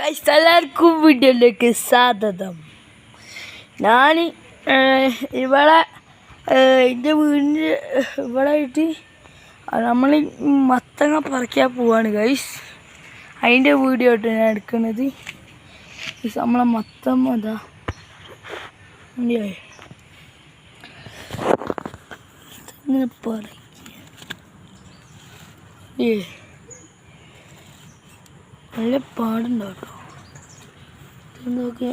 എല്ലാവർക്കും വീഡിയോയിലേക്ക് സ്വാഗതം. ഞാൻ ഇവിടെ എൻ്റെ വീടിൻ്റെ ഇവിടെ ആയിട്ട് നമ്മൾ മത്തങ്ങ പറിക്കാൻ പോവാണ് ഗൈസ്. അതിൻ്റെ വീഡിയോ ആയിട്ട് ഞാൻ എടുക്കുന്നത്. നമ്മളെ മത്തം അതാ ഇങ്ങനെ പറിക്കുക. നല്ല പാടുണ്ടാവും കേട്ടോ. എന്തൊക്കെ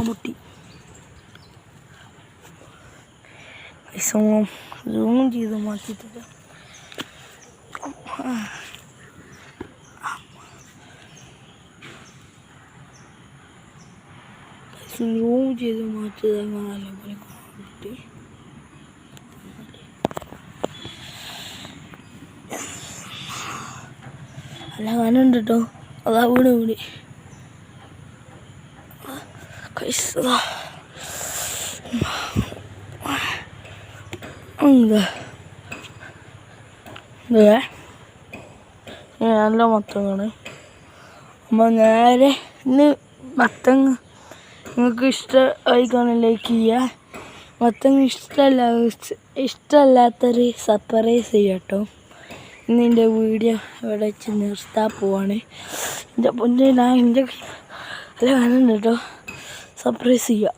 മുട്ടി സൂം ചെയ്ത് മാറ്റിട്ട് സൂം ചെയ്ത് മാറ്റിയത് നല്ലപോലെ കിട്ടി. അല്ല കാനുണ്ട് കേട്ടോ. അതാ വീട് വീട് നല്ല മത്തങ്ങാണ്. അപ്പോൾ നേരെ ഇന്ന് മത്തങ്ങ നിങ്ങൾക്ക് ഇഷ്ടമായി ലൈക്ക് ചെയ്യുക. മത്തങ്ങ ഇഷ്ടമല്ലാത്തൊരു സർപ്രൈസ് ചെയ്യട്ടോ. ഇന്ന് എൻ്റെ വീഡിയോ ഇവിടെ വെച്ച് നിർത്താൻ പോവാണ്. എൻ്റെ പൊന്നെ ഞാൻ എൻ്റെ അല്ല കാണുന്നുണ്ട് കേട്ടോ. സർപ്രൈസ് ചെയ്യാം.